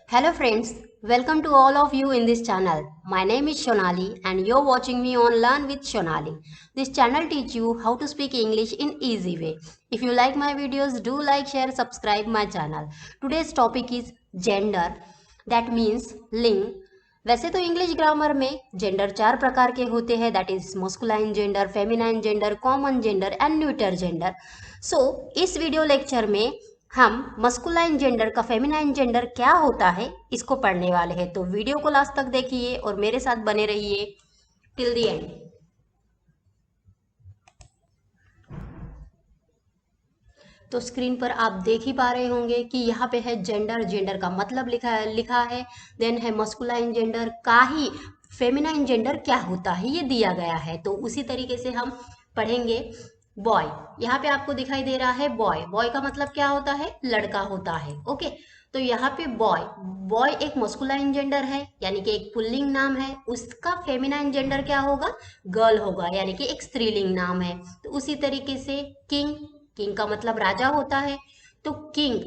Hello friends, welcome to all of you in this channel. My name is Shonali and you're watching me on Learn with Shonali. This channel teach you how to speak English in easy way. If you like my videos, do like, share, subscribe my channel. Today's topic is gender, that means लिंग। वैसे तो English grammar में gender 4 प्रकार के होते हैं, that is masculine gender, feminine gender, common gender and neuter gender. So इस video lecture में हम मस्कुलाइन जेंडर का फेमिनाइन जेंडर क्या होता है इसको पढ़ने वाले हैं। तो वीडियो को लास्ट तक देखिए और मेरे साथ बने रहिए टिल द एंड। तो स्क्रीन पर आप देख ही पा रहे होंगे कि यहाँ पे है जेंडर, जेंडर का मतलब लिखा है। देन है मस्कुलाइन जेंडर का ही फेमिनाइन जेंडर क्या होता है ये दिया गया है। तो उसी तरीके से हम पढ़ेंगे। बॉय, यहाँ पे आपको दिखाई दे रहा है बॉय। बॉय का मतलब क्या होता है? लड़का होता है। ओके, तो यहाँ पे बॉय, बॉय एक मस्कुलाइन जेंडर है यानी कि एक पुल्लिंग नाम है। उसका फेमिनाइन जेंडर क्या होगा? गर्ल होगा, यानी कि एक स्त्रीलिंग नाम है। तो उसी तरीके से किंग, किंग का मतलब राजा होता है, तो किंग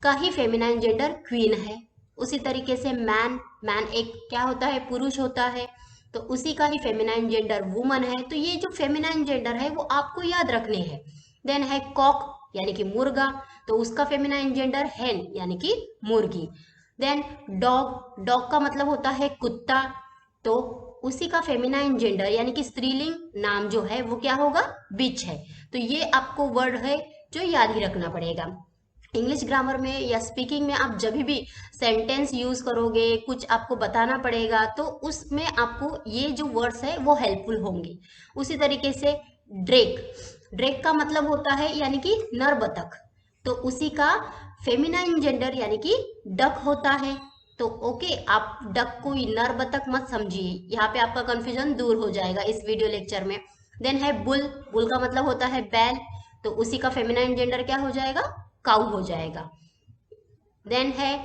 का ही फेमिनाइन जेंडर क्वीन है। उसी तरीके से मैन, मैन एक क्या होता है? पुरुष होता है, तो उसी का ही फेमिनाइन जेंडर वुमन है। तो ये जो फेमिनाइन जेंडर है वो आपको याद रखने हैं। देन है कॉक यानी कि मुर्गा, तो उसका फेमिनाइन जेंडर हेन यानी कि मुर्गी। देन डॉग, डॉग का मतलब होता है कुत्ता, तो उसी का फेमिनाइन जेंडर यानी कि स्त्रीलिंग नाम जो है वो क्या होगा? बिच है। तो ये आपको वर्ड है जो याद ही रखना पड़ेगा। इंग्लिश ग्रामर में या स्पीकिंग में आप जब भी सेंटेंस यूज करोगे, कुछ आपको बताना पड़ेगा, तो उसमें आपको ये जो वर्ड्स है वो हेल्पफुल होंगे। उसी तरीके से ड्रेक, ड्रेक का मतलब होता है यानी कि नर बतख, तो उसी का फेमिनाइन जेंडर यानी कि डक होता है। तो ओके, आप डक को नर बतख मत समझिए, यहाँ पे आपका कंफ्यूजन दूर हो जाएगा इस वीडियो लेक्चर में। देन है बुल, बुल का मतलब होता है बैल, तो उसी का फेमिनाइन जेंडर क्या हो जाएगा? काउ हो जाएगा। देन है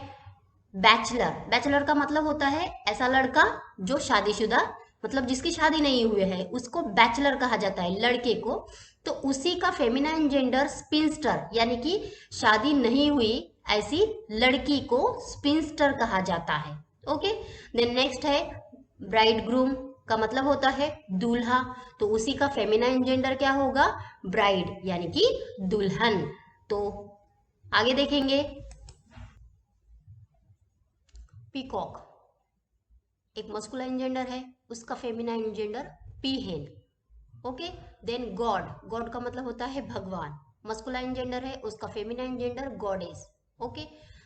बैचलर, बैचलर का मतलब होता है ऐसा लड़का जो शादीशुदा, मतलब जिसकी शादी नहीं हुई है उसको बैचलर कहा जाता है, लड़के को। तो उसी का फेमिनाइन जेंडर स्पिंस्टर यानी कि शादी नहीं हुई ऐसी लड़की को स्पिंस्टर कहा जाता है। ओके, देन नेक्स्ट है ब्राइड ग्रूम, का मतलब होता है दूल्हा, तो उसी का फेमिनाइन जेंडर क्या होगा? ब्राइड यानी कि दुल्हन। तो आगे देखेंगे। पीकॉक एक मस्कुलाइन जेंडर है, उसका feminine gender peahen. Okay, then god, god का मतलब होता है भगवान, मस्कुलाइन जेंडर है, उसका feminine gender goddess. Okay,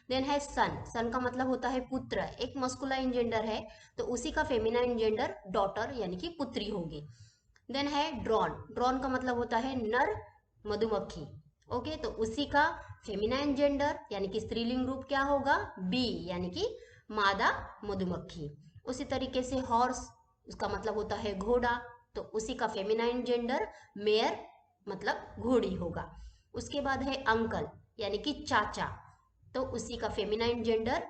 then है सन, सन का मतलब होता है पुत्र, एक मस्कुलाइन जेंडर है, तो उसी का फेमिनाइन जेंडर डॉटर यानी कि पुत्री होगी। देन है ड्रॉन, ड्रॉन का मतलब होता है नर मधुमक्खी। ओके, तो उसी का फेमिनाइन जेंडर यानी कि स्त्रीलिंग रूप क्या होगा? बी यानी कि मादा मधुमक्खी। उसी तरीके से हॉर्स, उसका मतलब होता है घोड़ा, तो उसी का फेमिनाइन जेंडर मेयर मतलब घोड़ी होगा। उसके बाद है अंकल यानी कि चाचा, तो उसी का फेमिनाइन जेंडर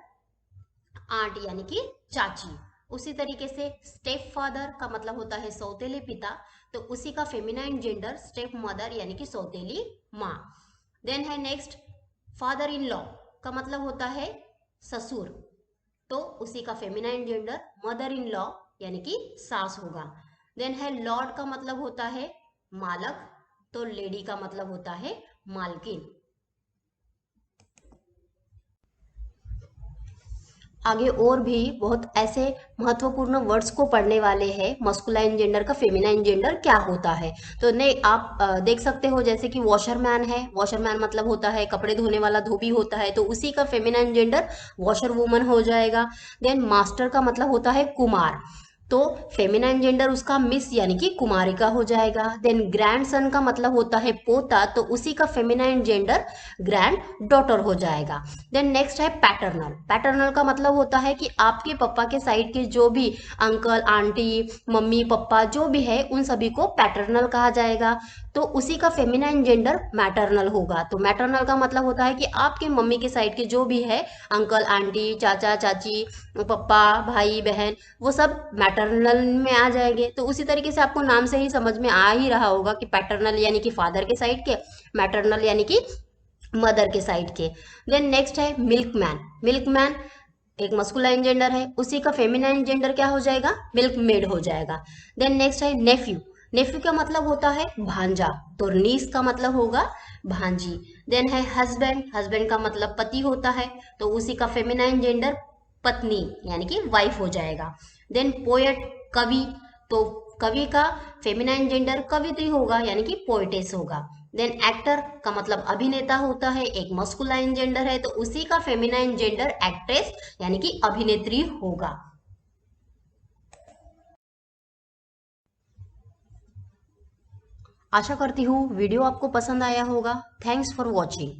आंट यानी कि चाची। उसी तरीके से स्टेप फादर का मतलब होता है सौतेले पिता, तो उसी का फेमिनाइन जेंडर स्टेप मदर यानी कि सौतेली माँ। देन है नेक्स्ट फादर इन लॉ, का मतलब होता है ससुर, तो उसी का feminine gender mother in law यानी कि सास होगा। देन है लॉर्ड, का मतलब होता है मालक, तो लेडी का मतलब होता है मालकिन। आगे और भी बहुत ऐसे महत्वपूर्ण वर्ड्स को पढ़ने वाले हैं। मस्कुलाइन जेंडर का फेमिनाइन जेंडर क्या होता है, तो नहीं आप देख सकते हो, जैसे कि वॉशरमैन है, वॉशरमैन मतलब होता है कपड़े धोने वाला, धोबी होता है, तो उसी का फेमिनाइन जेंडर वॉशर वुमन हो जाएगा। देन मास्टर का मतलब होता है कुमार, तो फेमिनाइन जेंडर उसका मिस यानी कि कुमारिका हो जाएगा। देन ग्रैंडसन का मतलब होता है पोता, तो उसी का फेमिनाइन जेंडर ग्रैंड डॉटर हो जाएगा। देन नेक्स्ट है पैटर्नल, पैटर्नल का मतलब होता है कि आपके पापा के साइड के जो भी अंकल आंटी मम्मी पापा जो भी है उन सभी को पैटर्नल कहा जाएगा, तो उसी का फेमिनाइन जेंडर मैटरनल होगा। तो मैटरनल का मतलब होता है कि आपके मम्मी के साइड के जो भी है अंकल आंटी चाचा चाची पापा भाई बहन, वो सब मैटरनल में आ जाएंगे। तो उसी तरीके से आपको नाम से ही समझ में आ ही रहा होगा कि पैटर्नल यानी कि फादर के साइड के, मैटरनल यानी कि मदर के साइड के। देन नेक्स्ट है मिल्कमैन, मिल्कमैन एक मस्कुलाइन जेंडर है, उसी का फेमिनाइन जेंडर क्या हो जाएगा, मिल्क मेड हो जाएगा। देन नेक्स्ट है नेफ्यू। नेफ्यू का मतलब होता है भांजा, तो नीस का मतलब होगा भांजी। देन है हस्बैंड, हस्बैंड का मतलब पति होता है, तो उसी का फेमिनाइन जेंडर पत्नी यानी कि वाइफ हो जाएगा। देन पोएट, कवि, तो कवि का फेमिनाइन जेंडर कवित्री होगा यानी कि पोएटेस होगा। देन एक्टर का मतलब अभिनेता होता है, एक मस्कुलाइन जेंडर है, तो उसी का फेमिनाइन जेंडर एक्ट्रेस यानी कि अभिनेत्री होगा। आशा करती हूँ वीडियो आपको पसंद आया होगा। Thanks for watching.